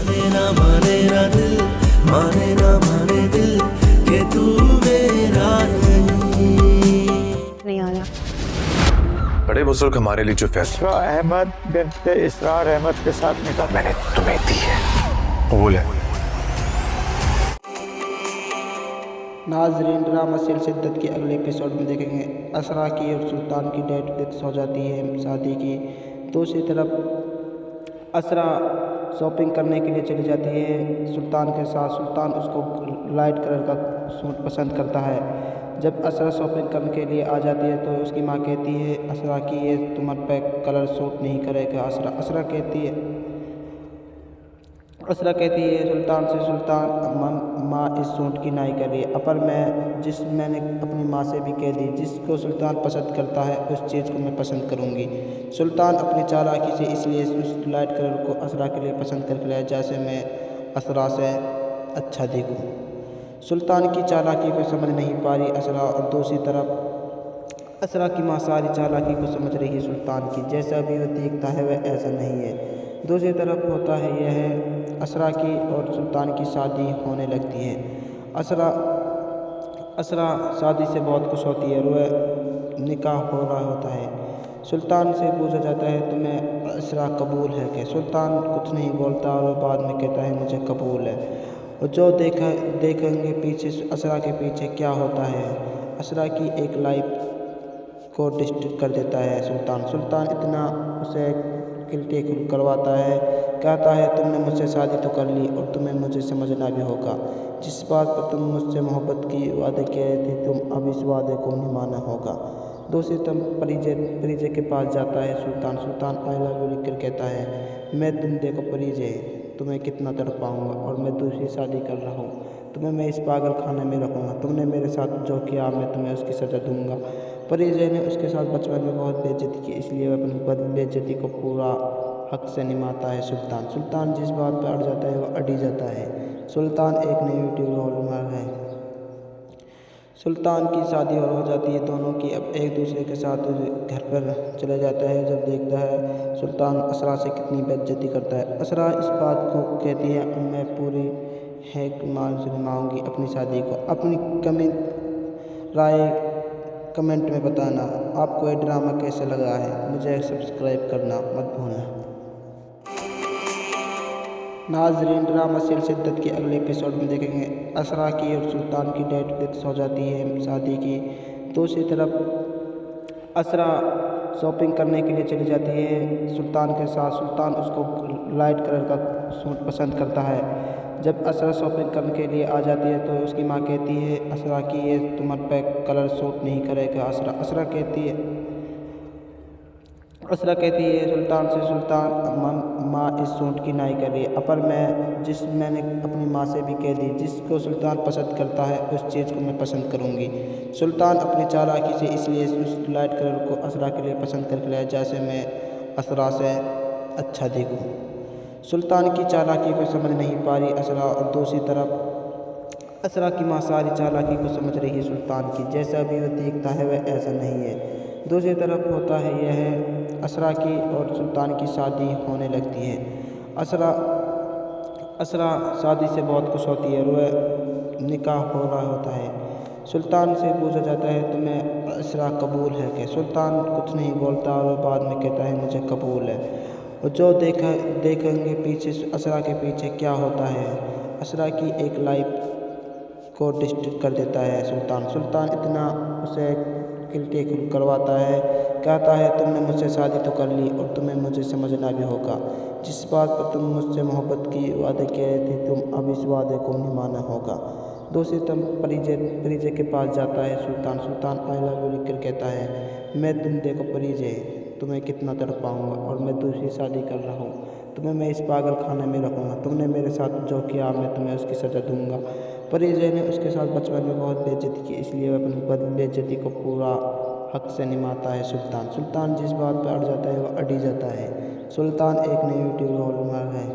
माने ना दिल, माने ना माने दिल कि तू मेरा नहीं आया। बड़े बुजुर्ग हमारे लिए जो फैसला इसरा अहमद बिन्त इसरार अहमद के साथ निकाह मैंने तुम्हें दी है कबूल है। नाजरीन, ड्रामा सीरियल शिद्दत के अगले एपिसोड में देखेंगे असरा की और सुल्तान की डेट फिक्स हो जाती है शादी की। दूसरी तरफ असरा शॉपिंग करने के लिए चली जाती है सुल्तान के साथ। सुल्तान उसको लाइट कलर का सूट पसंद करता है। जब असरा शॉपिंग करने के लिए आ जाती है तो उसकी माँ कहती है असरा की ये तुम्हारे पे कलर सूट नहीं करेगा। असरा कहती है सुल्तान से, सुल्तान माँ इस सूट की नाई कर रही है। पर मैंने अपनी माँ से भी कह दी जिसको सुल्तान पसंद करता है उस चीज़ को मैं पसंद करूँगी। सुल्तान अपनी चालाकी से इसलिए उस लाइट कलर को असरा के लिए पसंद करके लाया जैसे मैं असरा से अच्छा दिखूँ। सुल्तान की चालाकी को समझ नहीं पा रही असरा, और दूसरी तरफ असरा की माँ सारी चालाकी को समझ रही है सुल्तान की। जैसा भी वो दिखता है वह ऐसा नहीं है। दूसरी तरफ होता है यह है असरा की और सुल्तान की शादी होने लगती है। असरा शादी से बहुत खुश होती है और वह निकाह हो रहा होता है। सुल्तान से पूछा जाता है तुम्हें असरा कबूल है क्या? सुल्तान कुछ नहीं बोलता और बाद में कहता है मुझे कबूल है। और जो देखेंगे पीछे असरा के पीछे क्या होता है। असरा की एक लाइफ को डिस्ट्रैक्ट कर देता है सुल्तान इतना उसे गिल्टी करवाता है, कहता है तुमने मुझसे शादी तो कर ली और तुम्हें मुझे समझना भी होगा। जिस बात पर तुम मुझसे मोहब्बत की वादे किए थे तुम अब इस वादे को निभाना होगा। दूसरी तरफ परिजय के पास जाता है सुल्तान आई लव यू लिखकर कहता है मैं तुम देखो परिजय तुम्हें कितना तड़पाऊँगा और मैं दूसरी शादी कर रहा हूँ। तुम्हें मैं इस पागल खाने में रखूँगा। तुमने मेरे साथ जो किया मैं तुम्हें उसकी सज़ा दूँगा। परिजय ने उसके साथ बचपन में बहुत बेइज्जती की, इसलिए वह अपनी बेइज्जती को पूरा हक से निभाता है सुल्तान जिस बात पर अड़ जाता है वह अड़ी जाता है। सुल्तान एक नेगेटिव रोल मॉडल है। सुल्तान की शादी और हो जाती है दोनों की। अब एक दूसरे के साथ घर पर चले जाता है। जब देखता है सुल्तान असरा से कितनी बेइज्जती करता है। असरा इस बात को कहती है अब मैं पूरी है मान से निभाऊंगी अपनी शादी को। अपनी राय कमेंट में बताना। आपको ये ड्रामा कैसे लगा है मुझे सब्सक्राइब करना मत भूलना। नाजरीन, ड्रामा सीरियल शिद्दत के अगले एपिसोड में देखेंगे असरा की और सुल्तान की डेट फिक्स हो जाती है शादी की। दूसरी तरफ असरा शॉपिंग करने के लिए चली जाती है सुल्तान के साथ। सुल्तान उसको लाइट कलर का सूट पसंद करता है। जब असरा शॉपिंग करने के लिए आ जाती है तो उसकी माँ कहती है असरा की ये तुम्हारे पे कलर सूट नहीं करेगा। असरा कहती है सुल्तान से, सुल्तान माँ इस सूट की नाई कर रही है। पर मैंने अपनी माँ से भी कह दी जिसको सुल्तान पसंद करता है उस चीज़ को मैं पसंद करूँगी। सुल्तान अपनी चालाकी से इसलिए उस लाइट कलर को असरा के लिए पसंद करके लाया जैसे मैं असरा से अच्छा दिखूँ। सुल्तान की चालाकी को समझ नहीं पा रही असरा, और दूसरी तरफ असरा की माँ सारी चालाकी को समझ रही है सुल्तान की। जैसा भी वो दिखता है वह ऐसा नहीं है। दूसरी तरफ होता है यह है असरा की और सुल्तान की शादी होने लगती है। असरा शादी से बहुत खुश होती है और वह निकाह हो रहा होता है। सुल्तान से पूछा जाता है तुम्हें असरा कबूल है क्या? सुल्तान कुछ नहीं बोलता और बाद में कहता है मुझे कबूल है। और जो देखेंगे पीछे असरा के पीछे क्या होता है। असरा की एक लाइफ को डिस्ट्रैक्ट कर देता है सुल्तान इतना उसे गिल्टी करवाता है, कहता है तुमने मुझसे शादी तो कर ली और तुम्हें मुझे समझना भी होगा। जिस बात पर तुम मुझसे मोहब्बत की वादे किए थे तुम अब इस वादे को निभाना होगा। दूसरी तरफ परिजय के पास जाता है सुल्तान आई लव यू लिखकर कहता है मैं तुम देखो परिजय तुम्हें कितना तड़पाऊँगा और मैं दूसरी शादी कर रहा हूँ। तुम्हें मैं इस पागल खाने में रखूँगा। तुमने मेरे साथ जो किया मैं तुम्हें उसकी सज़ा दूँगा। परिजय ने उसके साथ बचपन में बहुत बेइज्जती की, इसलिए वह अपनी बेइज्जती को पूरा हक से निभाता है सुल्तान जिस बात पर अड़ जाता है वह अड़ी जाता है। सुल्तान एक नेगेटिव रोल मॉडल है।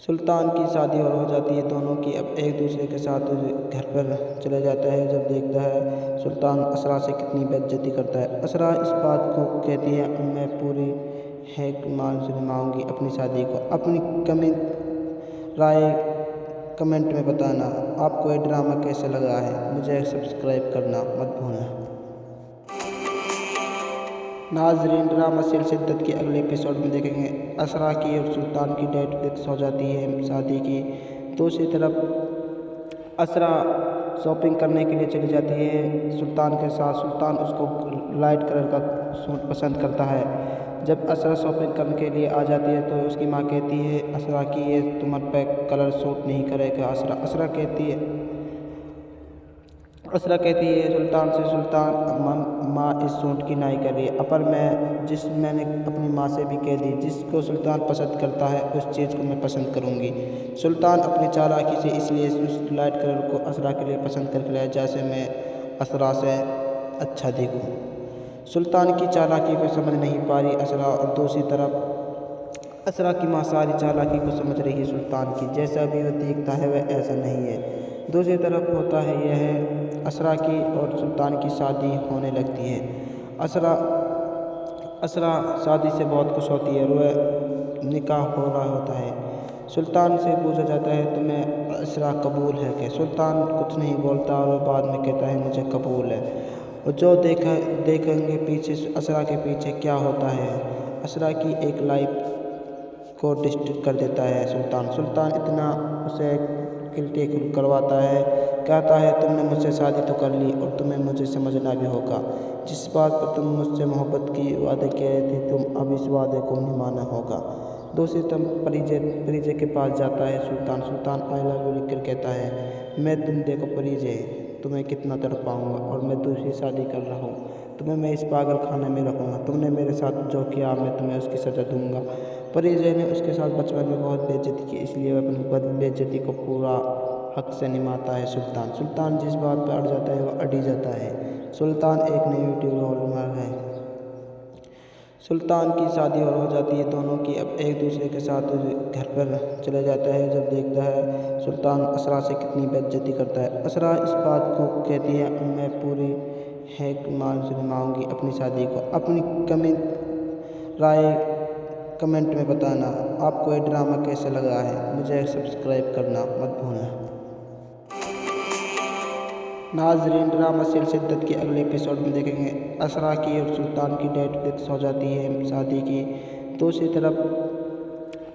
सुल्तान की शादी और हो जाती है दोनों की। अब एक दूसरे के साथ घर पर चले जाता है। जब देखता है सुल्तान असरा से कितनी बेइज्जती करता है। असरा इस बात को कहती है अब मैं पूरी है कि मान से निभाऊंगी अपनी शादी को। अपनी राय कमेंट में बताना। आपको ये ड्रामा कैसा लगा है। मुझे सब्सक्राइब करना मत भूलना। नाजरीन, ड्रामा सीरियल शिद्दत के अगले एपिसोड में देखेंगे असरा की और सुल्तान की डेट फिक्स हो जाती है शादी की। दूसरी तरफ असरा शॉपिंग करने के लिए चली जाती है सुल्तान के साथ। सुल्तान उसको लाइट कलर का सूट पसंद करता है। जब असरा शॉपिंग करने के लिए आ जाती है तो उसकी माँ कहती है असरा कि ये तुम्हारे पे कलर सूट नहीं करेगा। असरा कहती है सुल्तान से, सुल्तान माँ इस सूट की नाई कर रही है। पर मैंने अपनी माँ से भी कह दी, जिसको सुल्तान पसंद करता है उस चीज़ को मैं पसंद करूँगी। सुल्तान अपनी चालाकी से इसलिए उस लाइट कलर को असरा के लिए पसंद करके लाया जैसे मैं असरा से अच्छा दिखूँ। सुल्तान की चालाकी को समझ नहीं पा रही असरा, और दूसरी तरफ असरा की माँ सारी चालाकी को समझ रही है सुल्तान की। जैसा भी वो दिखता है वह ऐसा नहीं है। दूसरी तरफ होता है यह असरा की और सुल्तान की शादी होने लगती है। असरा शादी से बहुत खुश होती है और वह निकाह हो रहा होता है। सुल्तान से पूछा जाता है तुम्हें असरा कबूल है क्या। सुल्तान कुछ नहीं बोलता और बाद में कहता है मुझे कबूल है। और जो देखेंगे पीछे असरा के पीछे क्या होता है। असरा की एक लाइफ को डिस्ट्रैक्ट कर देता है सुल्तान इतना उसे गिल्टी करवाता है। कहता है तुमने मुझसे शादी तो कर ली और तुम्हें मुझे समझना भी होगा। जिस बात पर तुम मुझसे मोहब्बत की वादे कह रहे थे तुम अब इस वादे को निभाना होगा। दूसरी तरफ परिजय के पास जाता है सुल्तान आई लव यू लिखकर कहता है मैं तुम देखो परिजय तुम्हें कितना तड़पाऊँगा और मैं दूसरी शादी कर रहा हूँ। तुम्हें मैं इस पागल खाने में रखूँगा। तुमने मेरे साथ जो किया मैं तुम्हें उसकी सज़ा दूँगा। परिजय ने उसके साथ बचपन में बहुत बेइज्जती की, इसलिए वह अपनी बेइज्जती को पूरा हक से निभाता है सुल्तान जिस बात पर अड़ जाता है वह अड़ी जाता है। सुल्तान एक नेगेटिव रोल मॉडल है। सुल्तान की शादी और हो जाती है दोनों की। अब एक दूसरे के साथ घर पर चले जाता है। जब देखता है सुल्तान असरा से कितनी बेइज्जती करता है। असरा इस बात को कहती है मैं पूरी है कि मान से निभाऊंगी अपनी शादी को। अपनी राय कमेंट में बताना। आपको ये ड्रामा कैसा लगा है। मुझे सब्सक्राइब करना मत भूलना। नाजरीन, ड्रामा सीरियल शिद्दत के अगले एपिसोड में देखेंगे असरा की और सुल्तान की डेट फिक्स हो जाती है शादी की। दूसरी तरफ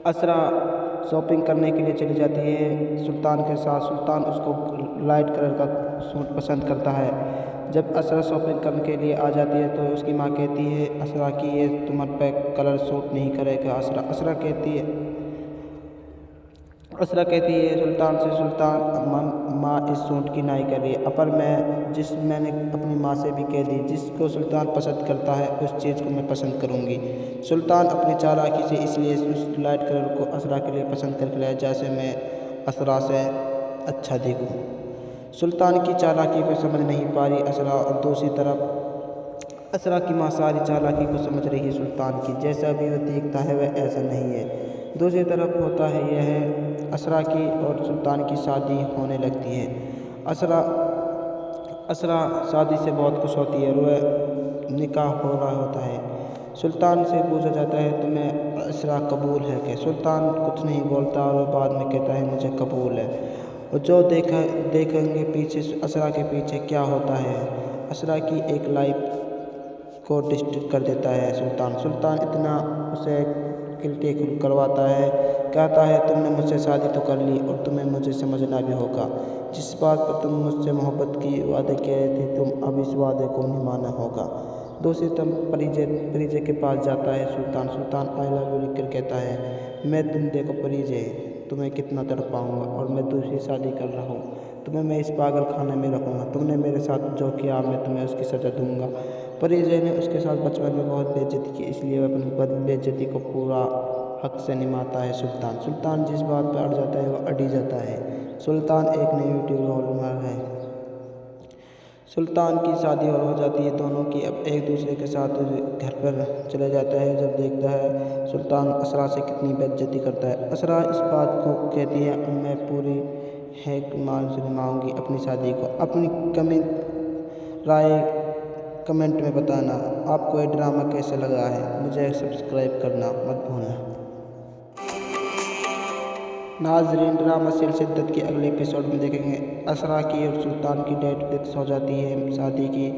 असरा शॉपिंग करने के लिए चली जाती है सुल्तान के साथ। सुल्तान उसको लाइट कलर का सूट पसंद करता है। जब असरा शॉपिंग करने के लिए आ जाती है तो उसकी माँ कहती है असरा कि ये तुम्हारे पे कलर सूट नहीं करेगा। असरा कहती है सुल्तान से, सुल्तान माँ इस सूट की नाई कर रही है। पर मैंने अपनी माँ से भी कह दी, जिसको सुल्तान पसंद करता है उस चीज़ को मैं पसंद करूँगी। सुल्तान अपनी चालाकी से इसलिए उस लाइट कलर को असरा के लिए पसंद करके लाया जैसे मैं असरा से अच्छा दिखूँ। सुल्तान की चालाकी को समझ नहीं पा रही असरा, और दूसरी तरफ असरा की माँ सारी चालाकी को समझ रही है सुल्तान की। जैसा भी वो दिखता है वह ऐसा नहीं है। दूसरी तरफ होता है यह असरा की और सुल्तान की शादी होने लगती है। असरा शादी से बहुत खुश होती है और वह निकाह हो रहा होता है। सुल्तान से पूछा जाता है तुम्हें असरा कबूल है क्या। सुल्तान कुछ नहीं बोलता और बाद में कहता है मुझे कबूल है। और जो देखेंगे पीछे असरा के पीछे क्या होता है। असरा की एक लाइफ को डिस्ट्रैक्ट कर देता है सुल्तान इतना उसे गिल्टी करवाता है। कहता है तुमने मुझसे शादी तो कर ली और तुम्हें मुझे समझना भी होगा। जिस बात पर तुम मुझसे मोहब्बत की वादे कह रहे थे तुम अब इस वादे को निभाना होगा। दूसरी तरफ परिजय के पास जाता है सुल्तान आई लव यू लिखकर कहता है मैं तुम देखो परिजय तुम्हें कितना तड़पाऊँगा और मैं दूसरी शादी कर रहा हूँ। तुम्हें मैं इस पागल खाने में रखूँगा। तुमने मेरे साथ जो किया मैं तुम्हें उसकी सज़ा दूँगा। परिजय ने उसके साथ बचपन में बहुत बेइज्जती की, इसलिए वह अपनी बेइज्जती को पूरा हक से निभाता है सुल्तान जिस बात पर अड़ जाता है वह अड़ी जाता है। सुल्तान एक नेगेटिव रोल मॉडल है। सुल्तान की शादी और हो जाती है दोनों की। अब एक दूसरे के साथ घर पर चले जाता है। जब देखता है सुल्तान असरा से कितनी बेइज्जती करता है। असरा इस बात को कहती है मैं पूरी है कि मान से निभाऊंगी अपनी शादी को। अपनी राय कमेंट में बताना आपको ये ड्रामा कैसे लगा है। मुझे सब्सक्राइब करना मत भूलना। नाजरीन, ड्रामा सीरियल शिद्दत के अगले एपिसोड में देखेंगे असरा की और सुल्तान की डेट फिक्स हो जाती है शादी की।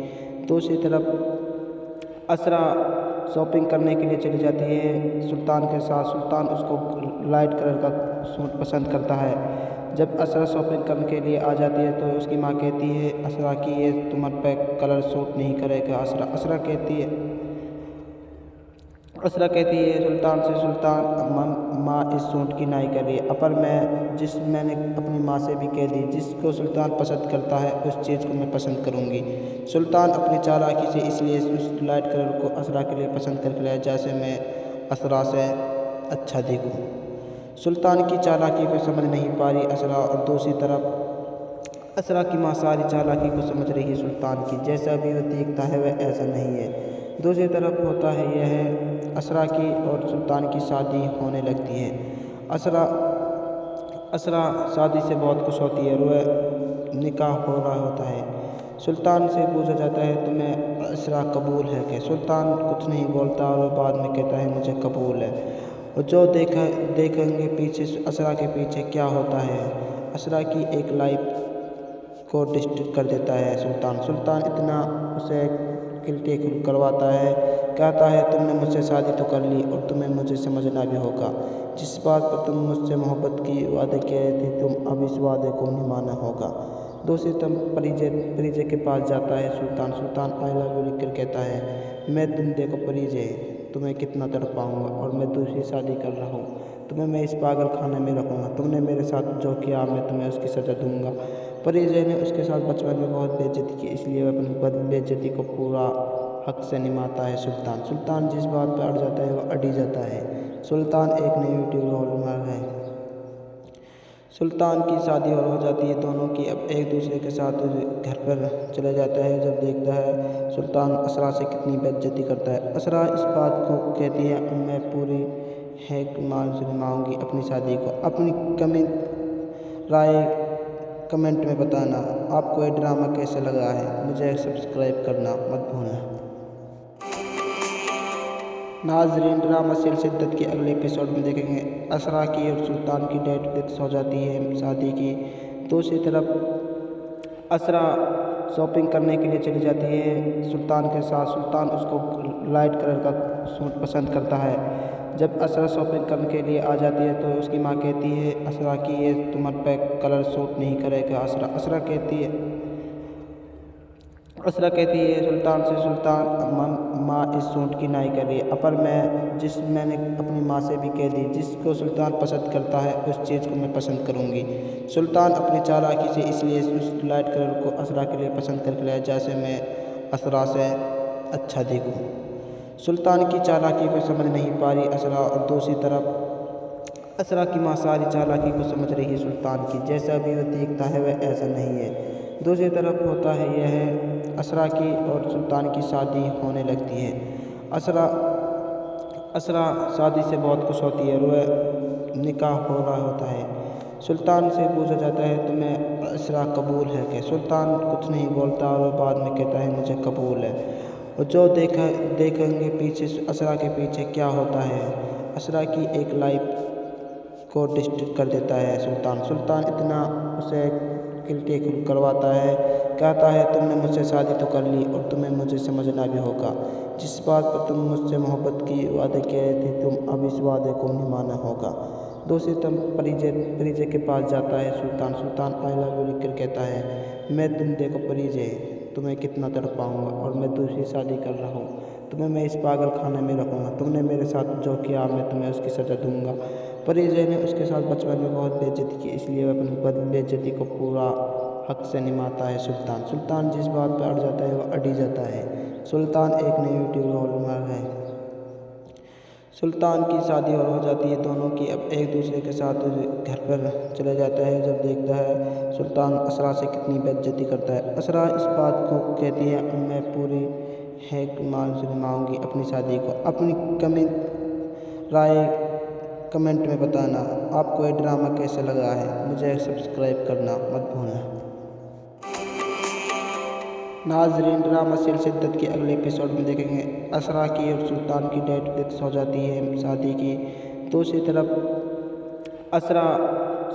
दूसरी तरफ असरा शॉपिंग करने के लिए चली जाती है सुल्तान के साथ। सुल्तान उसको लाइट कलर का सूट पसंद करता है। जब असरा शॉपिंग करने के लिए आ जाती है तो उसकी माँ कहती है असरा की ये तुम्हारे पे कलर सूट नहीं करेगा। असरा कहती है सुल्तान से, सुल्तान माँ इस सूट की नाई कर रही है। पर मैंने अपनी माँ से भी कह दी जिसको सुल्तान पसंद करता है उस चीज़ को मैं पसंद करूँगी। सुल्तान अपनी चालाकी से इसलिए उस लाइट कलर को असरा के लिए पसंद करके लाया जैसे मैं असरा से अच्छा दिखूँ। सुल्तान की चालाकी को समझ नहीं पा रही असरा, और दूसरी तरफ असरा की माँ सारी चालाकी को समझ रही है सुल्तान की। जैसा भी वो देखता है वह ऐसा नहीं है। दूसरी तरफ होता है यह है असरा की और सुल्तान की शादी होने लगती है। असरा शादी से बहुत खुश होती है और वह निकाह हो रहा होता है। सुल्तान से पूछा जाता है तुम्हें असरा कबूल है क्या। सुल्तान कुछ नहीं बोलता और बाद में कहता है मुझे कबूल है। और जो देखेंगे पीछे असरा के पीछे क्या होता है। असरा की एक लाइफ को डिस्ट्रैक्ट कर देता है सुल्तान इतना उसे गिल्टी करवाता है, कहता है तुमने मुझसे शादी तो कर ली और तुम्हें मुझे समझना भी होगा। जिस बात पर तुम मुझसे मोहब्बत की वादे किए थे तुम अब इस वादे को निभाना होगा। दूसरी तरफ परिजय के पास जाता है सुल्तान आई लव यू लिखकर कहता है मैं तुम देखो परिजय तुम्हें कितना तड़पाऊँगा और मैं दूसरी शादी कर रहा हूँ। तुम्हें मैं इस पागल खाने में रखूँगा। तुमने मेरे साथ जो किया मैं तुम्हें उसकी सज़ा दूँगा। परिजय ने उसके साथ बचपन में बहुत बेइज्जती की, इसलिए वह अपनी बेइज्जती को पूरा हक से निभाता है सुल्तान जिस बात पर अड़ जाता है वह अड़ी जाता है। सुल्तान एक नेगेटिव रोल मॉडल है। सुल्तान की शादी और हो जाती है दोनों की। अब एक दूसरे के साथ घर पर चले जाता है। जब देखता है सुल्तान असरा से कितनी बेइज्जती करता है। असरा इस बात को कहती है मैं पूरी है मान से निभाऊंगी अपनी शादी को। अपनी राय कमेंट में बताना आपको ये ड्रामा कैसे लगा है। मुझे सब्सक्राइब करना मत भूलना। नाजरीन, ड्रामा सीरियल शिद्दत के अगले एपिसोड में देखेंगे असरा की और सुल्तान की डेट फिक्स हो जाती है शादी की। दूसरी तरफ असरा शॉपिंग करने के लिए चली जाती है सुल्तान के साथ। सुल्तान उसको लाइट कलर का सूट पसंद करता है। जब असरा शॉपिंग करने के लिए आ जाती है तो उसकी माँ कहती है असरा की ये तुम्हारे पे कलर सूट नहीं करेगा। असरा कहती है सुल्तान से, सुल्तान माँ इस सूट की नाई कर रही है। पर मैंने अपनी माँ से भी कह दी जिसको सुल्तान पसंद करता है उस चीज़ को मैं पसंद करूँगी। सुल्तान अपनी चालाकी से इसलिए उस लाइट कलर को असरा के लिए पसंद करके लाया जैसे मैं असरा से अच्छा दिखूँ। सुल्तान की चालाकी को समझ नहीं पा रही असरा, और दूसरी तरफ असरा की माँ सारी चालाकी को समझ रही है सुल्तान की। जैसा भी वो देखता है वह ऐसा नहीं है। दूसरी तरफ होता है यह है असरा की और सुल्तान की शादी होने लगती है। असरा शादी से बहुत खुश होती है और वह निकाह हो रहा होता है। सुल्तान से पूछा जाता है तुम्हें असरा कबूल है क्या। सुल्तान कुछ नहीं बोलता और बाद में कहता है मुझे कबूल है। और जो देखेंगे पीछे असरा के पीछे क्या होता है। असरा की एक लाइफ को डिस्ट्रैक्ट कर देता है सुल्तान इतना उसे गिल्टी करवाता है, कहता है तुमने मुझसे शादी तो कर ली और तुम्हें मुझे समझना भी होगा। जिस बात पर तुम मुझसे मोहब्बत की वादे किए थे तुम अब इस वादे को निभाना होगा। दूसरी तरफ परिजय के पास जाता है सुल्तान आई लव यू लिखकर कहता है मैं तुम देखो परिजय तुम्हें कितना तड़पाऊँगा और मैं दूसरी शादी कर रहा हूँ। तुम्हें मैं इस पागल खाने में रखूँगा। तुमने मेरे साथ जो किया मैं तुम्हें उसकी सज़ा दूँगा। परिजय ने उसके साथ बचपन में बहुत बेइज्जती की, इसलिए वह अपनी बेइज्जती को पूरा हक से निभाता है सुल्तान जिस बात पर अड़ जाता है वह अड़ी जाता है। सुल्तान एक नेगेटिव रोल मॉडल है। सुल्तान की शादी और हो जाती है दोनों की। अब एक दूसरे के साथ घर पर चले जाता है। जब देखता है सुल्तान असरा से कितनी बेइज्जती करता है। असरा इस बात को कहती है मैं पूरी है मान से निभाऊंगी अपनी शादी को। अपनी राय कमेंट में बताना आपको ये ड्रामा कैसे लगा है। मुझे सब्सक्राइब करना मत भूलना। नाजरीन, ड्रामा सीरियल शिद्दत के अगले एपिसोड में देखेंगे असरा की और सुल्तान की डेट फिक्स हो जाती है शादी की। दूसरी तरफ असरा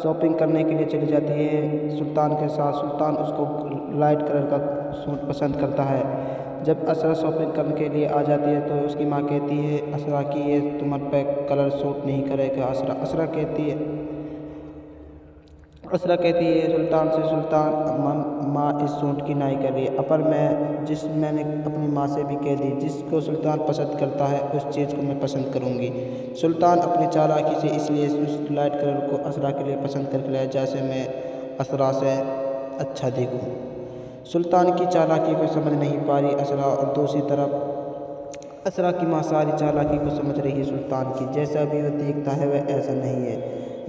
शॉपिंग करने के लिए चली जाती है सुल्तान के साथ। सुल्तान उसको लाइट कलर का सूट पसंद करता है। जब असरा शॉपिंग करने के लिए आ जाती है तो उसकी माँ कहती है असरा की ये तुम्हारे पे कलर सूट नहीं करेगा। असरा कहती है सुल्तान से, सुल्तान माँ इस सूट की नाई कर रही है, पर मैंने अपनी माँ से भी कह दी जिसको सुल्तान पसंद करता है उस चीज़ को मैं पसंद करूँगी। सुल्तान अपनी चालाकी से इसलिए उस लाइट कलर को असरा के लिए पसंद करके लाया जैसे मैं असरा से अच्छा दिखूँ। सुल्तान की चालाकी को समझ नहीं पा रही असरा, और दूसरी तरफ असरा की माँ सारी चालाकी को समझ रही है सुल्तान की। जैसा भी वो दिखता है वह ऐसा नहीं है।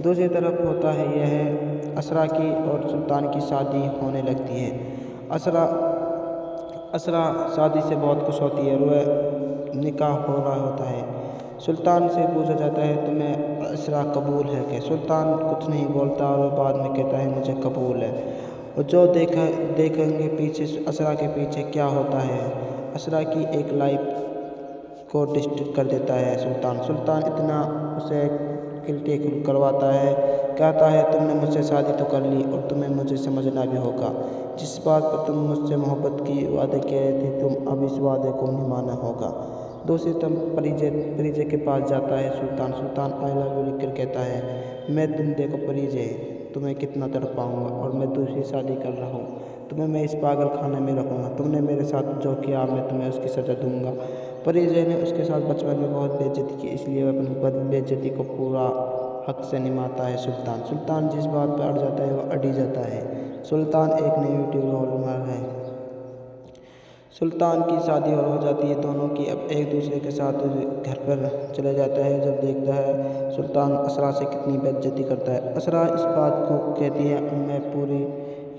दूसरी तरफ होता है यह है असरा की और सुल्तान की शादी होने लगती है। असरा शादी से बहुत खुश होती है और वह निकाह हो रहा होता है। सुल्तान से पूछा जाता है तुम्हें असरा कबूल है क्या? सुल्तान कुछ नहीं बोलता और बाद में कहता है मुझे कबूल है। और जो देखेंगे पीछे असरा के पीछे क्या होता है। असरा की एक लाइफ को डिस्ट्रैक्ट कर देता है सुल्तान इतना उसे गिल्टी करवाता है, कहता है तुमने मुझसे शादी तो कर ली और तुम्हें मुझे समझना भी होगा। जिस बात पर तुम मुझसे मोहब्बत की वादे कह रहे थे तुम अब इस वादे को निभाना होगा। दूसरी तरफ परिजय के पास जाता है सुल्तान आई लव यू लिखकर कहता है मैं तुम देखो परिजय तुम्हें कितना तड़पाऊंगा और मैं दूसरी शादी कर रहा हूँ। तुम्हें मैं इस पागल खाने में रखूँगा। तुमने मेरे साथ जो किया मैं तुम्हें उसकी सज़ा दूंगा। परिजय ने उसके साथ बचपन में बहुत बेइज्जती की, इसलिए वह अपनी बेइज्जती को पूरा हक से निभाता है सुल्तान जिस बात पर अड़ जाता है वह अड़ी जाता है। सुल्तान एक नेगेटिव रोल मॉडल है। सुल्तान की शादी और हो जाती है दोनों की। अब एक दूसरे के साथ घर पर चले जाता है। जब देखता है सुल्तान असरा से कितनी बेइज्जती करता है। असरा इस बात को कहती है मैं पूरी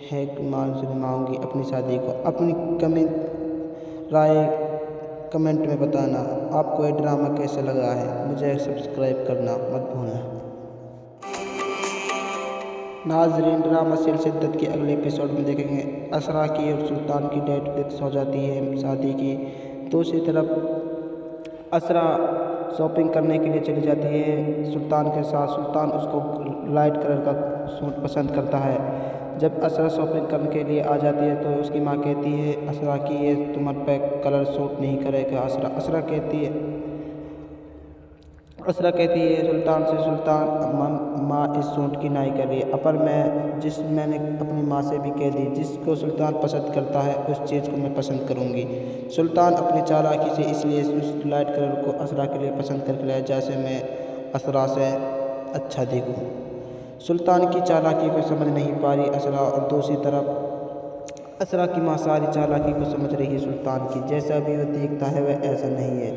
है मान से निभाऊंगी अपनी शादी को। अपनी राय कमेंट में बताना। आपको ये ड्रामा कैसा लगा है मुझे सब्सक्राइब करना मत भूलना। नाजरीन, ड्रामा सीरियल शिद्दत के अगले एपिसोड में देखेंगे असरा की और सुल्तान की डेट फिक्स हो जाती है शादी की। दूसरी तरफ असरा शॉपिंग करने के लिए चली जाती है सुल्तान के साथ। सुल्तान उसको लाइट कलर का सूट पसंद करता है। जब असरा शॉपिंग करने के लिए आ जाती है तो उसकी माँ कहती है असरा की ये तुम्हारे पे कलर सूट नहीं करेगा। असरा कहती है सुल्तान से, सुल्तान माँ इस सूट की नाई कर रही है, पर मैंने अपनी माँ से भी कह दी जिसको सुल्तान पसंद करता है उस चीज़ को मैं पसंद करूँगी। सुल्तान अपनी चालाकी से इसलिए उस लाइट कलर को असरा के लिए पसंद करके लाया जैसे मैं असरा से अच्छा दिखूँ। सुल्तान की चालाकी को समझ नहीं पा रही असरा, और दूसरी तरफ असरा की माँ सारी चालाकी को समझ रही है सुल्तान की। जैसा भी वो दिखता है वह ऐसा नहीं है।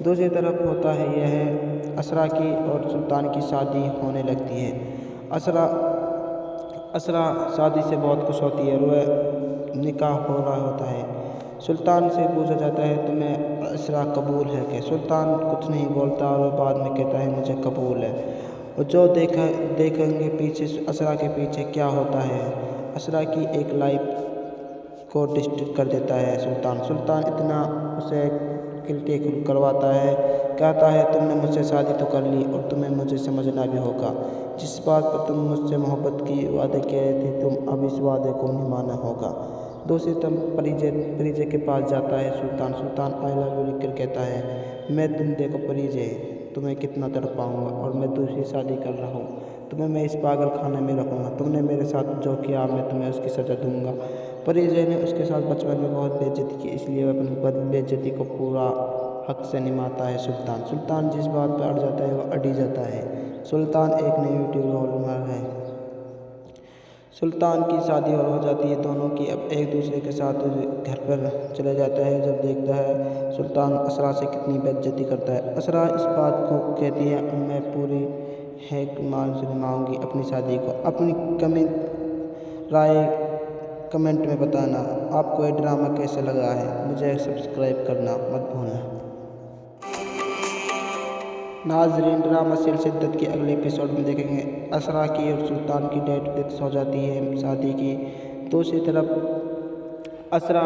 दूसरी तरफ होता है यह है असरा की और सुल्तान की शादी होने लगती है। असरा शादी से बहुत खुश होती है और वह निकाह हो रहा होता है। सुल्तान से पूछा जाता है तुम्हें असरा कबूल है क्या? सुल्तान कुछ नहीं बोलता और बाद में कहता है मुझे कबूल है। और जो देखेंगे पीछे असरा के पीछे क्या होता है। असरा की एक लाइफ को डिस्ट्रैक्ट कर देता है सुल्तान इतना उसे गिल्टी करवाता है, कहता है तुमने मुझसे शादी तो कर ली और तुम्हें मुझे समझना भी होगा। जिस बात पर तुम मुझसे मोहब्बत की वादे कह रहे थे तुम अब इस वादे को निभाना होगा। दूसरी तरफ परिजय के पास जाता है सुल्तान आई लव यू लिखकर कहता है मैं तुम देखो परिजय तुम्हें कितना तड़पाऊंगा और मैं दूसरी शादी कर रहा हूँ। तुम्हें मैं इस पागल खाने में रखूँगा। तुमने मेरे साथ जो किया मैं तुम्हें उसकी सज़ा दूंगा। परिजय ने उसके साथ बचपन में बहुत बेइज्जती की, इसलिए वह अपनी बेइज्जती को पूरा हक से निभाता है सुल्तान जिस बात पर अड़ जाता है वह अड़ी जाता है। सुल्तान एक नेगेटिव रोल मॉडल है। सुल्तान की शादी और हो जाती है दोनों की। अब एक दूसरे के साथ घर पर चले जाता है। जब देखता है सुल्तान असरा से कितनी बेइज्जती करता है। असरा इस बात को कहती है मैं पूरी है मान से निभाऊंगी अपनी शादी को। अपनी राय कमेंट में बताना। आपको ये ड्रामा कैसा लगा है मुझे सब्सक्राइब करना मत भूलना। नाजरीन, ड्रामा सीरियल शिद्दत के अगले एपिसोड में देखेंगे असरा की और सुल्तान की डेट फिक्स हो जाती है शादी की। दूसरी तरफ असरा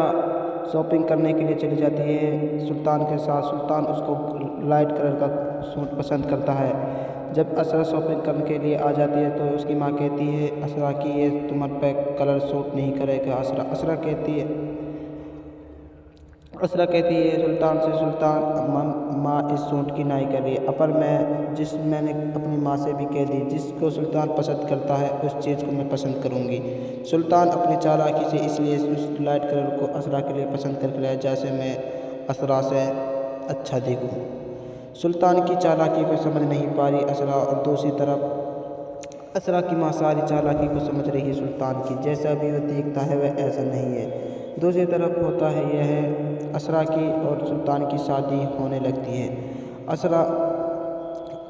शॉपिंग करने के लिए चली जाती है सुल्तान के साथ। सुल्तान उसको लाइट कलर का सूट पसंद करता है। जब असरा शॉपिंग करने के लिए आ जाती है तो उसकी माँ कहती है असरा कि ये तुम्हारे पे कलर सूट नहीं करेगा। असरा कहती है सुल्तान से, सुल्तान माँ इस सूट की नाई कर रही है, पर मैंने अपनी माँ से भी कह दी जिसको सुल्तान पसंद करता है उस चीज़ को मैं पसंद करूँगी। सुल्तान अपनी चालाकी से इसलिए उस लाइट कलर को असरा के लिए पसंद करके लाया जैसे मैं असरा से अच्छा दिखूँ। सुल्तान की चालाकी को समझ नहीं पा रही असरा, और दूसरी तरफ असरा की माँ सारी चालाकी को समझ रही है सुल्तान की। जैसा भी वो देखता है वह ऐसा नहीं है। दूसरी तरफ होता है यह है असरा की और सुल्तान की शादी होने लगती है।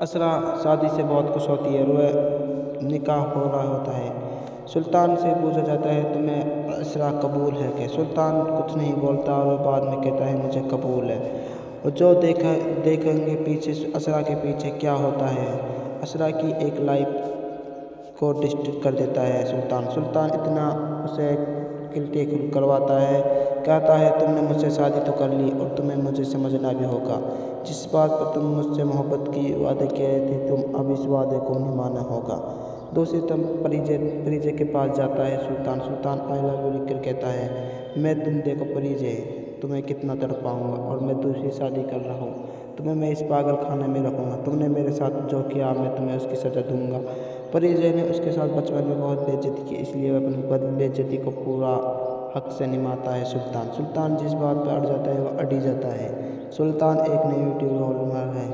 असरा शादी से बहुत खुश होती है और वह निकाह हो रहा होता है। सुल्तान से पूछा जाता है तुम्हें असरा कबूल है क्या? सुल्तान कुछ नहीं बोलता और बाद में कहता है मुझे कबूल है। और जो देखेंगे पीछे असरा के पीछे क्या होता है। असरा की एक लाइफ को डिस्टर्ब कर देता है सुल्तान इतना उसे गिल्टी करवाता है, कहता है तुमने मुझसे शादी तो कर ली और तुम्हें मुझे समझना भी होगा। जिस बात पर तुम मुझसे मोहब्बत की वादे कह रहे थे तुम अब इस वादे को निभाना होगा। दूसरी तरफ परिजय के पास जाता है सुल्तान आई लव यू लिखकर कहता है मैं तुम देखो परिजय तुम्हें कितना तड़पाऊँगा और मैं दूसरी शादी कर रहा हूँ। तुम्हें मैं इस पागल खाने में रखूँगा। तुमने मेरे साथ जो किया मैं तुम्हें उसकी सज़ा दूँगा। परिजय ने उसके साथ बचपन में बहुत बेइज्जती की, इसलिए वह अपनी बेइज्जती को पूरा हक से निभाता है सुल्तान जिस बात पर अड़ जाता है वह अड़ी जाता है। सुल्तान एक नेगेटिव रोल मॉडल है।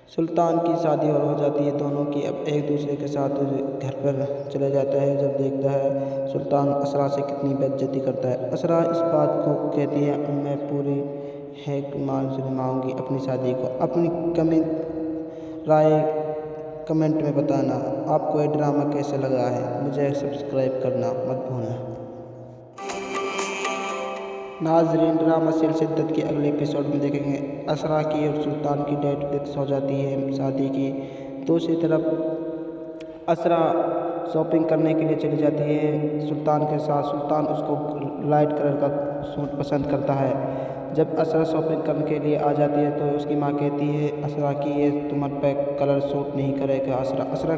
सुल्तान की शादी और हो जाती है दोनों की। अब एक दूसरे के साथ घर पर चले जाता है। जब देखता है सुल्तान असरा से कितनी बेइज्जती करता है। असरा इस बात को कहती है मैं पूरी है मान से निभाऊँगी अपनी शादी को। अपनी राय कमेंट में बताना आपको ये ड्रामा कैसा लगा है। मुझे सब्सक्राइब करना मत भूलना। नाजरीन ड्रामा शिद्दत के अगले एपिसोड में देखेंगे असरा की और सुल्तान की डेट फिक्स हो जाती है शादी की। दूसरी तरफ असरा शॉपिंग करने के लिए चली जाती है सुल्तान के साथ। सुल्तान उसको लाइट कलर का सूट पसंद करता है। जब असरा शॉपिंग करने के लिए आ जाती है तो उसकी माँ कहती है असरा कि ये तुम्हारे पे कलर सूट नहीं करेगा। असरा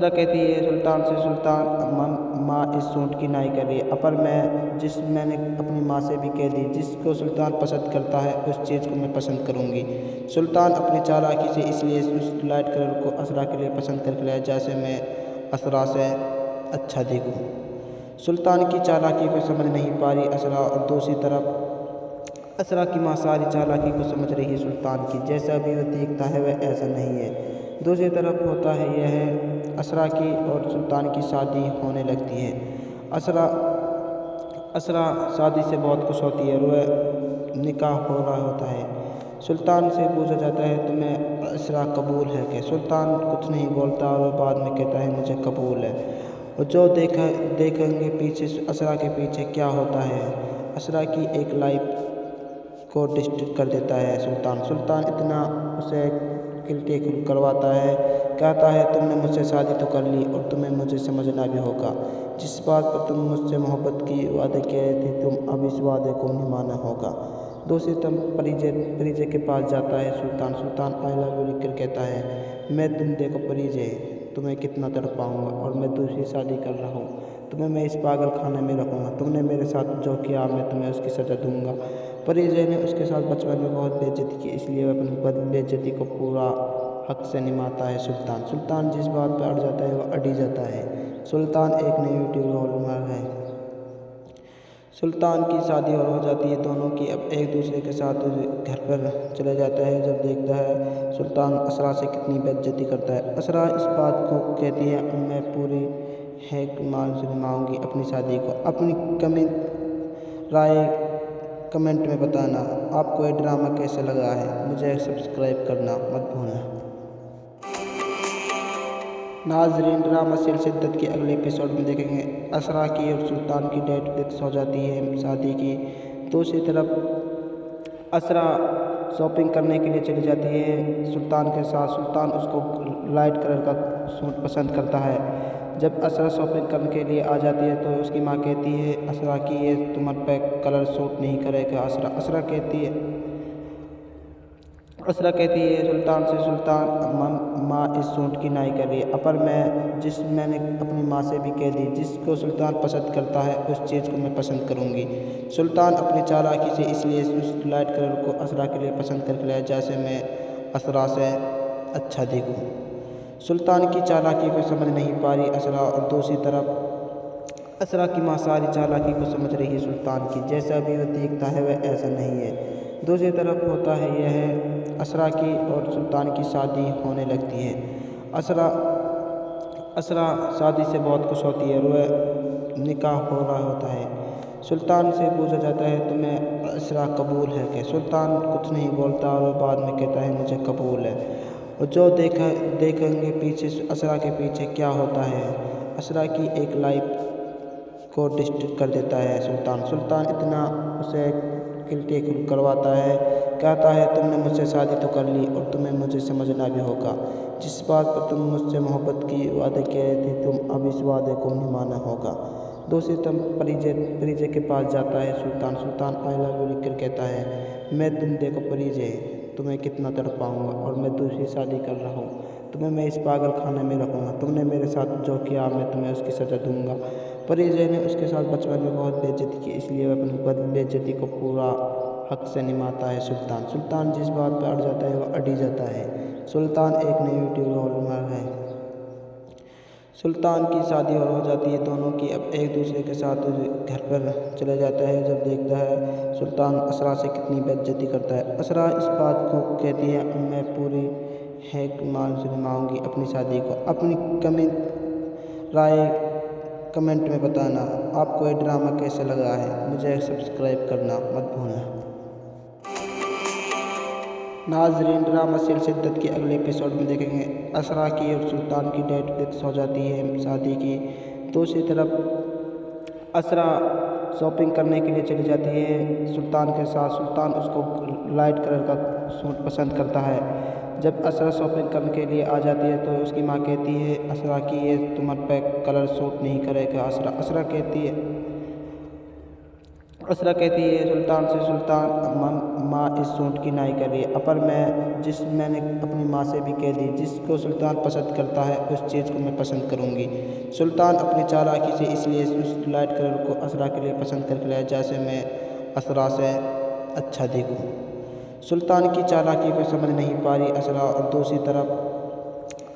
कहती है सुल्तान से, सुल्तान माँ इस सूट की नाई कर रही है, पर मैंने अपनी माँ से भी कह दी जिसको सुल्तान पसंद करता है उस चीज़ को मैं पसंद करूँगी। सुल्तान अपनी चालाकी से इसलिए उस लाइट कलर को असरा के लिए पसंद करके लाया जैसे मैं असरा से अच्छा दिखूँ। सुल्तान की चालाकी को समझ नहीं पा रही असरा, और दूसरी तरफ असरा की माँ सारी चालाकी को समझ रही है सुल्तान की। जैसा भी वो देखता है वह ऐसा नहीं है। दूसरी तरफ होता है यह है असरा की और सुल्तान की शादी होने लगती है। असरा शादी से बहुत खुश होती है और वह निकाह हो रहा होता है। सुल्तान से पूछा जाता है तुम्हें असरा कबूल है क्या? सुल्तान कुछ नहीं बोलता और बाद में कहता है मुझे कबूल है। और जो देखेंगे पीछे असरा के पीछे क्या होता है। असरा की एक लाइफ को डिस्टर्ब कर देता है सुल्तान इतना उसे गिल्टी करवाता है, कहता है तुमने मुझसे शादी तो कर ली और तुम्हें मुझे समझना भी होगा। जिस बात पर तुम मुझसे मोहब्बत की वादे कह रहे थे तुम अब इस वादे को निभाना होगा। दूसरी तरफ परिजय के पास जाता है सुल्तान आई लव यू लिखकर कहता है मैं तुम देखो परिजय तुम्हें कितना तड़पाऊँगा और मैं दूसरी शादी कर रहा हूँ। तुम्हें मैं इस पागल खाने में रखूँगा। तुमने मेरे साथ जो किया मैं तुम्हें उसकी सज़ा दूँगा। परिजय ने उसके साथ बचपन में बहुत बेइज्जती की, इसलिए वह अपनी बेइज्जती को पूरा हक से निभाता है सुल्तान जिस बात पर अड़ जाता है वह अड़ी जाता है। सुल्तान एक नेगेटिव रोल मॉडल है। सुल्तान की शादी और हो जाती है दोनों की। अब एक दूसरे के साथ घर पर चले जाता है। जब देखता है सुल्तान असरा से कितनी बेइज्जती करता है। असरा इस बात को कहती है मैं पूरी है मान से निभाऊँगी अपनी शादी को। अपनी राय कमेंट में बताना आपको ये ड्रामा कैसा लगा है। मुझे सब्सक्राइब करना मत भूलना। नाजरीन ड्रामा शिद्दत के अगले एपिसोड में देखेंगे असरा की और सुल्तान की डेट फिक्स हो जाती है शादी की। दूसरी तरफ असरा शॉपिंग करने के लिए चली जाती है सुल्तान के साथ। सुल्तान उसको लाइट कलर का सूट पसंद करता है। जब असरा शॉपिंग करने के लिए आ जाती है तो उसकी माँ कहती है असरा की ये तुम्हारे पे कलर सूट नहीं करेगा। असरा कहती है सुल्तान से, सुल्तान माँ इस सूट की नाई कर रही है, पर मैंने अपनी माँ से भी कह दी जिसको सुल्तान पसंद करता है उस चीज़ को मैं पसंद करूँगी। सुल्तान अपनी चालाकी से इसलिए उस लाइट कलर को असरा के लिए पसंद करके लाया जैसे मैं असरा से अच्छा दिखूँ। सुल्तान की चालाकी को समझ नहीं पा रही असरा, और दूसरी तरफ असरा की माँ सारी चालाकी को समझ रही है सुल्तान की। जैसा भी वो देखता है वह ऐसा नहीं है। दूसरी तरफ होता है यह असरा की और सुल्तान की शादी होने लगती है। असरा शादी से बहुत खुश होती है और वह निकाह हो रहा होता है। सुल्तान से पूछा जाता है तुम्हें असरा कबूल है क्या? सुल्तान कुछ नहीं बोलता और वह बाद में कहता है मुझे कबूल है। और जो देखेंगे पीछे असरा के पीछे क्या होता है। असरा की एक लाइफ को डिस्टर्ब कर देता है सुल्तान इतना उसे गिल्टी करवाता है, कहता है तुमने मुझसे शादी तो कर ली और तुम्हें मुझे समझना भी होगा। जिस बात पर तुम मुझसे मोहब्बत की वादे कह रहे थे तुम अब इस वादे को निभाना होगा। दूसरी तरफ परिजय के पास जाता है सुल्तान आई लव यू लिखकर कहता है मैं तुम देखो परिजय तुम्हें कितना तड़पाऊँगा और मैं दूसरी शादी कर रहा हूँ। तुम्हें मैं इस पागल खाने में रखूँगा। तुमने मेरे साथ जो किया मैं तुम्हें उसकी सज़ा दूंगा। परिजय ने उसके साथ बचपन में बहुत बेइज्जती की, इसलिए वह अपनी बेइज्जती को पूरा हक से निभाता है सुल्तान जिस बात पर अड़ जाता है वह अड़ी जाता है। सुल्तान एक नेगेटिव रोल मॉडल है। सुल्तान की शादी और हो जाती है दोनों की। अब एक दूसरे के साथ घर पर चले जाता है। जब देखता है सुल्तान असरा से कितनी बेइज्जती करता है। असरा इस बात को कहती है मैं पूरी है मान से निभाऊंगी अपनी शादी को। अपनी राय कमेंट में बताना। आपको ये ड्रामा कैसा लगा है, मुझे सब्सक्राइब करना मत भूलना। नाजरीन ड्रामा शिद्दत के अगले एपिसोड में देखेंगे असरा की और सुल्तान की डेट फिक्स हो जाती है शादी की। दूसरी तरफ असरा शॉपिंग करने के लिए चली जाती है सुल्तान के साथ। सुल्तान उसको लाइट कलर का सूट पसंद करता है। जब असरा शॉपिंग करने के लिए आ जाती है तो उसकी माँ कहती है असरा की ये तुम्हारे पे कलर सूट नहीं करेगा। असरा कहती है सुल्तान से, सुल्तान माँ इस सूट की नाई कर रही है, पर मैंने अपनी माँ से भी कह दी जिसको सुल्तान पसंद करता है उस चीज़ को मैं पसंद करूँगी। सुल्तान अपनी चालाकी से इसलिए उस लाइट कलर को असरा के लिए पसंद करके लाया जैसे मैं असरा से अच्छा दिखूँ। सुल्तान की चालाकी को समझ नहीं पा रही असरा, और दूसरी तरफ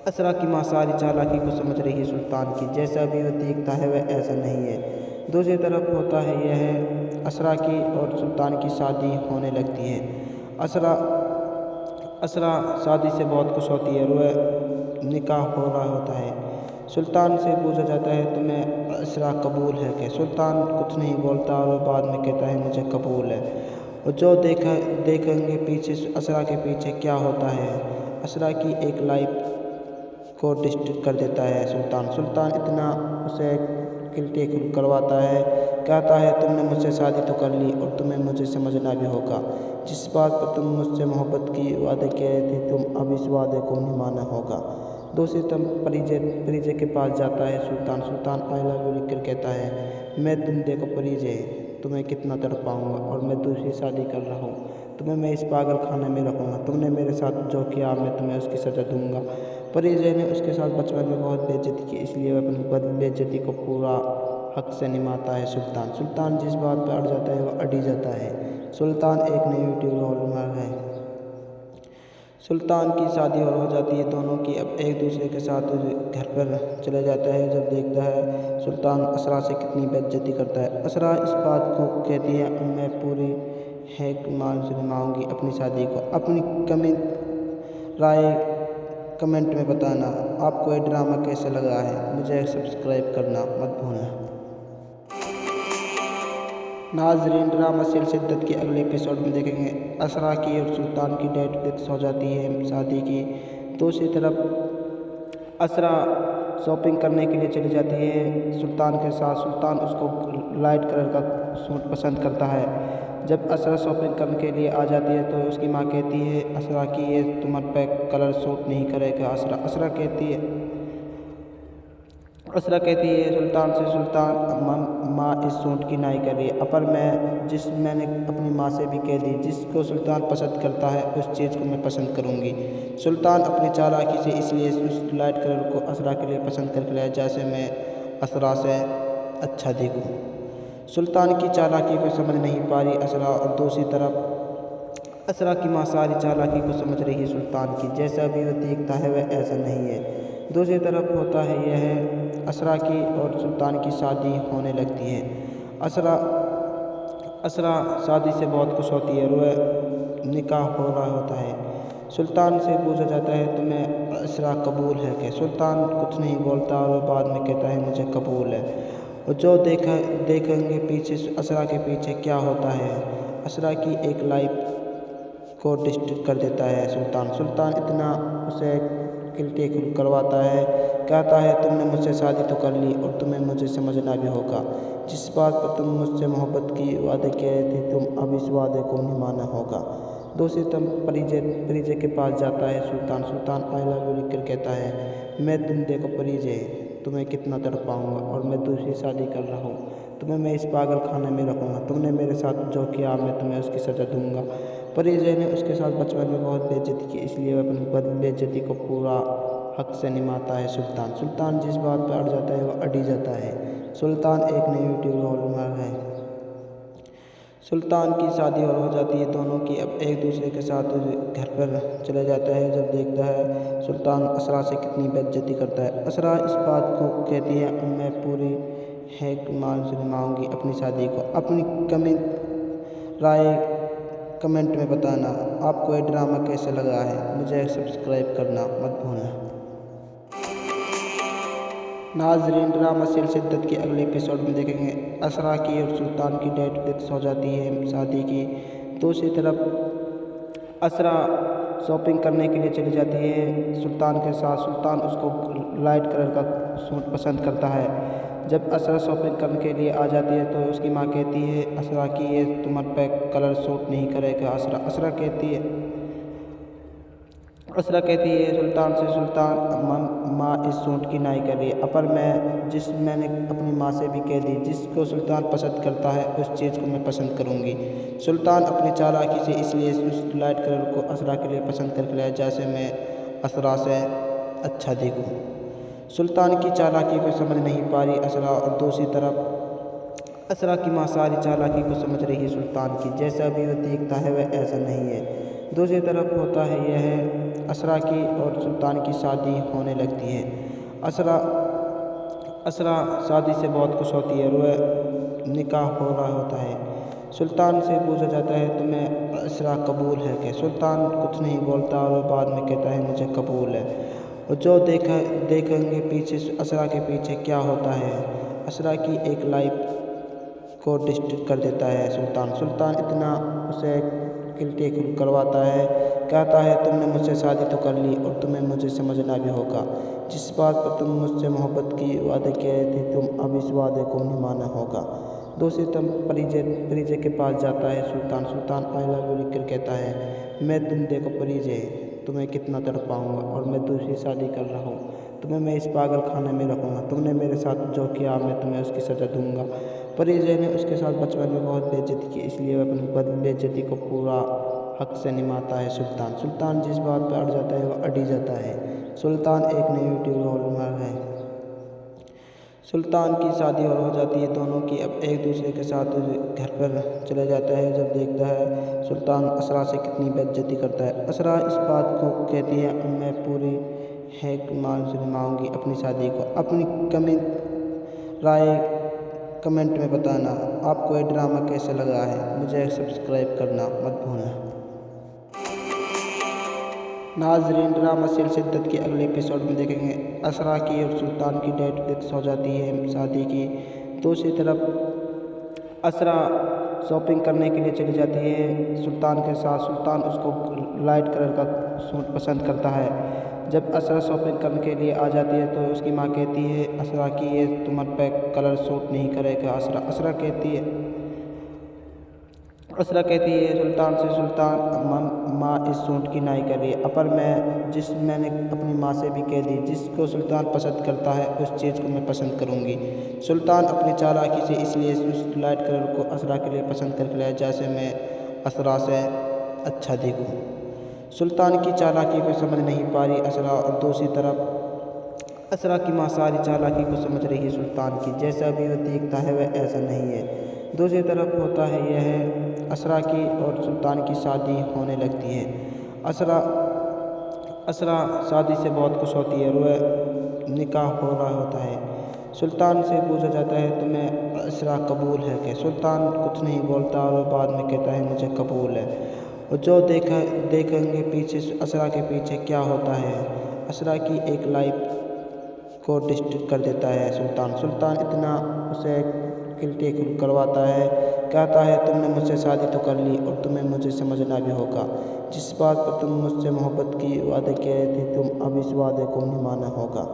असरा की माँ सारी चालाकी को समझ रही है सुल्तान की। जैसा भी वो देखता है वह ऐसा नहीं है। दूसरी तरफ होता है यह असरा की और सुल्तान की शादी होने लगती है। असरा शादी से बहुत खुश होती है और वह निकाह हो रहा होता है। सुल्तान से पूछा जाता है तुम्हें असरा कबूल है क्या? सुल्तान कुछ नहीं बोलता और बाद में कहता है मुझे कबूल है। और जो देखेंगे पीछे असरा के पीछे क्या होता है। असरा की एक लाइफ को डिस्टर्ब कर देता है सुल्तान इतना उसे गिल्टी करवाता है, कहता है तुमने मुझसे शादी तो कर ली और तुम्हें मुझे समझना भी होगा। जिस बात पर तुम मुझसे मोहब्बत की वादे कह रहे थे तुम अब इस वादे को निभाना होगा। दूसरी तरफ परिजय के पास जाता है सुल्तान आई लव यू लिखकर कहता है मैं तुम देखो परिजय तुम्हें कितना तड़पाऊँगा और मैं दूसरी शादी कर रहा हूँ। तुम्हें मैं इस पागल खाने में रखूँगा। तुमने मेरे साथ जो किया मैं तुम्हें उसकी सज़ा दूंगा। परिजय ने उसके साथ बचपन में बहुत बेइज्जती की, इसलिए वह अपनी बेइज्जती को पूरा हक से निभाता है सुल्तान जिस बात पर अड़ जाता है वह अड़ी जाता है। सुल्तान एक नेगेटिव रोल मॉडल है। सुल्तान की शादी और हो जाती है दोनों की। अब एक दूसरे के साथ घर पर चले जाता है। जब देखता है सुल्तान असरा से कितनी बेइज्जती करता है। असरा इस बात को कहती है मैं पूरी है मान से निभाऊंगी अपनी शादी को। अपनी राय कमेंट में बताना। आपको ये ड्रामा कैसा लगा है, मुझे सब्सक्राइब करना मत भूलना। नाजरीन ड्रामा शिद्दत के अगले एपिसोड में देखेंगे असरा की और सुल्तान की डेट फिक्स हो जाती है शादी की। दूसरी तरफ असरा शॉपिंग करने के लिए चली जाती है सुल्तान के साथ। सुल्तान उसको लाइट कलर का सूट पसंद करता है। जब असरा शॉपिंग करने के लिए आ जाती है तो उसकी माँ कहती है असरा की ये तुम्हारे पे कलर सूट नहीं करेगा। असरा असरा कहती है सुल्तान से, सुल्तान माँ इस सूट की नाई कर रही है, पर मैंने अपनी माँ से भी कह दी, जिसको सुल्तान पसंद करता है उस चीज़ को मैं पसंद करूँगी। सुल्तान अपनी चालाकी से इसलिए उस लाइट कलर को असरा के लिए पसंद करके लाया जैसे मैं असरा से अच्छा दिखूँ। सुल्तान की चालाकी को समझ नहीं पा रही असरा, और दूसरी तरफ असरा की माँ सारी चालाकी को समझ रही है सुल्तान की, जैसा भी वो देखता है वह ऐसा नहीं है। दूसरी तरफ होता है यह है असरा की और सुल्तान की शादी होने लगती है। असरा शादी से बहुत खुश होती है और वह निकाह हो रहा होता है। सुल्तान से पूछा जाता है तुम्हें असरा कबूल है क्या? सुल्तान कुछ नहीं बोलता और बाद में कहता है मुझे कबूल है। और जो देखेंगे पीछे असरा के पीछे क्या होता है। असरा की एक लाइफ को डिस्ट्रैक्ट कर देता है सुल्तान इतना उसे गिल्टी करवाता है, कहता है तुमने मुझसे शादी तो कर ली और तुम्हें मुझे समझना भी होगा। जिस बात पर तुम मुझसे मोहब्बत की वादे किए थे, तुम अब इस वादे को निभाना होगा। दूसरी तरफ परिजय के पास जाता है सुल्तान आई लव यू लिख कर कहता है मैं तुम देखो परिजय, तुम्हें कितना तड़पाऊँगा और मैं दूसरी शादी कर रहा हूँ, तुम्हें मैं इस पागल खाने में रखूँगा, तुमने मेरे साथ जो किया मैं तुम्हें उसकी सज़ा दूँगा। परिजय ने उसके साथ बचपन में बहुत बेइज्जती की, इसलिए वह अपनी बेइज्जती को पूरा हक से निभाता है सुल्तान जिस बात पर अड़ जाता है वह अड़ी जाता है। सुल्तान एक नई यूट्यूब रोलर है। सुल्तान की शादी और हो जाती है दोनों की, अब एक दूसरे के साथ घर पर चले जाता है। जब देखता है सुल्तान असरा से कितनी बेइज्जती करता है। असरा इस बात को कहती है मैं पूरी है मान से निभाऊँगी अपनी शादी को। अपनी राय कमेंट में बताना आपको ये ड्रामा कैसे लगा है। मुझे सब्सक्राइब करना मत भूलना। नाजरीन, ड्रामा सीरियल शिद्दत के अगले एपिसोड में देखेंगे असरा की और सुल्तान की डेट फिक्स हो जाती है शादी की। दूसरी तरफ असरा शॉपिंग करने के लिए चली जाती है सुल्तान के साथ। सुल्तान उसको लाइट कलर का सूट पसंद करता है। जब असरा शॉपिंग करने के लिए आ जाती है तो उसकी माँ कहती है असरा की ये तुम्हारे पे कलर सूट नहीं करेगा। असरा कहती है सुल्तान से, सुल्तान माँ इस सूट की नाई कर रही है, पर मैंने अपनी माँ से भी कह दी, जिसको सुल्तान पसंद करता है उस चीज़ को मैं पसंद करूँगी। सुल्तान अपनी चालाकी से इसलिए उस लाइट कलर को असरा के लिए पसंद करके लाया जैसे मैं असरा से अच्छा दिखूँ। सुल्तान की चालाकी को समझ नहीं पा रही असरा, और दूसरी तरफ असरा की माँ सारी चालाकी को समझ रही है सुल्तान की, जैसा भी वो देखता है वह ऐसा नहीं है। दूसरी तरफ होता है यह है असरा की और सुल्तान की शादी होने लगती है। असरा शादी से बहुत खुश होती है और वह निकाह हो रहा होता है। सुल्तान से पूछा जाता है तुम्हें असरा कबूल है क्या? सुल्तान कुछ नहीं बोलता और बाद में कहता है मुझे कबूल है। और जो देखेंगे पीछे असरा के पीछे क्या होता है। असरा की एक लाइफ को डिस्ट्रैक्ट कर देता है सुल्तान इतना उसे गिल्टी करवाता है, कहता है तुमने मुझसे शादी तो कर ली और तुम्हें मुझे समझना भी होगा। जिस बात पर तुम मुझसे मोहब्बत की वादे किए थे, तुम अब इस वादे को निभाना होगा। दूसरी तरफ परिजय के पास जाता है सुल्तान आई लव यू लिख कर कहता है मैं तुम देखो परिजय, तुम्हें कितना तड़पाऊँगा और मैं दूसरी शादी कर रहा हूँ, तुम्हें मैं इस पागल खाने में रखूँगा, तुमने मेरे साथ जो किया मैं तुम्हें उसकी सज़ा दूँगा। परिजय ने उसके साथ बचपन में बहुत बेइज्जती की, इसलिए वह अपनी बेइज्जती को पूरा हक से निभाता है सुल्तान जिस बात पर अड़ जाता है वह अड़ी जाता है। सुल्तान एक नई यूट्यूब रोलर है। सुल्तान की शादी और हो जाती है दोनों की, अब एक दूसरे के साथ घर पर चले जाता है। जब देखता है सुल्तान असरा से कितनी बेइज्जती करता है। असरा इस बात को कहती है मैं पूरी है मान से निभाऊँगी अपनी शादी को। अपनी राय कमेंट में बताना आपको ये ड्रामा कैसे लगा है। मुझे सब्सक्राइब करना मत भूलना। नाजरीन, ड्रामा सीरियल शिद्दत के अगले एपिसोड में देखेंगे असरा की और सुल्तान की डेट फिक्स हो जाती है शादी की। दूसरी तरफ असरा शॉपिंग करने के लिए चली जाती है सुल्तान के साथ। सुल्तान उसको लाइट कलर का सूट पसंद करता है। जब असरा शॉपिंग करने के लिए आ जाती है तो उसकी माँ कहती है असरा की ये तुम्हारे पे कलर सूट नहीं करेगा। असरा कहती है असरा कहती है सुल्तान से, सुल्तान माँ इस सूट की नाई कर रही है, पर मैंने अपनी माँ से भी कह दी, जिसको सुल्तान पसंद करता है उस चीज़ को मैं पसंद करूँगी। सुल्तान अपनी चालाकी से इसलिए उस लाइट कलर को असरा के लिए पसंद करके लाया जैसे मैं असरा से अच्छा दिखूँ। सुल्तान की चालाकी को समझ नहीं पा रही असरा, और दूसरी तरफ असरा की माँ सारी चालाकी को समझ रही है सुल्तान की, जैसा भी वह देखता है वह ऐसा नहीं है। दूसरी तरफ होता है यह असरा की और सुल्तान की शादी होने लगती है। असरा शादी से बहुत खुश होती है और वह निकाह हो रहा होता है। सुल्तान से पूछा जाता है तुम्हें असरा कबूल है क्या? सुल्तान कुछ नहीं बोलता और बाद में कहता है मुझे कबूल है। और जो देखेंगे पीछे असरा के पीछे क्या होता है। असरा की एक लाइफ को डिस्ट्रैक्ट कर देता है सुल्तान इतना उसे गिल्टी करवाता है, कहता है तुमने मुझसे शादी तो कर ली और तुम्हें मुझे समझना भी होगा। जिस बात पर तुम मुझसे मोहब्बत की वादे कह रहे थे तुम अब इस वादे को निभाना होगा।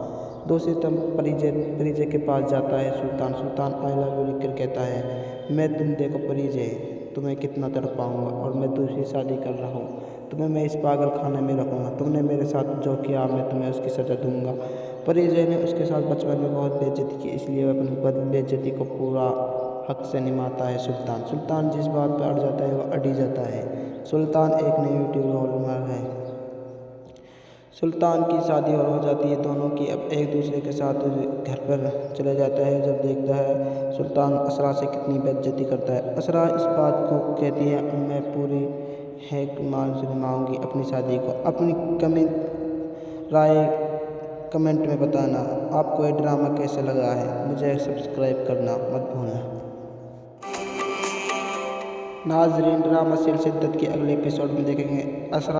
दूसरी तरफ परिजय के पास जाता है सुल्तान आई लव यू लिखकर कहता है मैं तुम देखो परिजय तुम्हें कितना तड़पाऊँगा और मैं दूसरी शादी कर रहा हूँ, तुम्हें मैं इस पागल खाने में रखूँगा, तुमने मेरे साथ जो किया मैं तुम्हें उसकी सज़ा दूँगा। परिजय ने उसके साथ बचपन में बहुत बेइज्जती की, इसलिए वह अपनी बेइज्जती को पूरा हक से निभाता है सुल्तान जिस बात पर अड़ जाता है वह अड़ी जाता है। सुल्तान एक नेगेटिव रोल मॉडल है। सुल्तान की शादी और हो जाती है दोनों की, अब एक दूसरे के साथ घर पर चले जाता है। जब देखता है सुल्तान असरा से कितनी बेइज्जती करता है। असरा इस बात को कहती है मैं पूरी है मान से निभाऊँगी अपनी शादी को। अपनी राय कमेंट में बताना आपको ये ड्रामा कैसा लगा है। मुझे सब्सक्राइब करना मत भूलना। नाज़रीन ड्रामा सिलसिला के अगले एपिसोड में देखेंगे असरा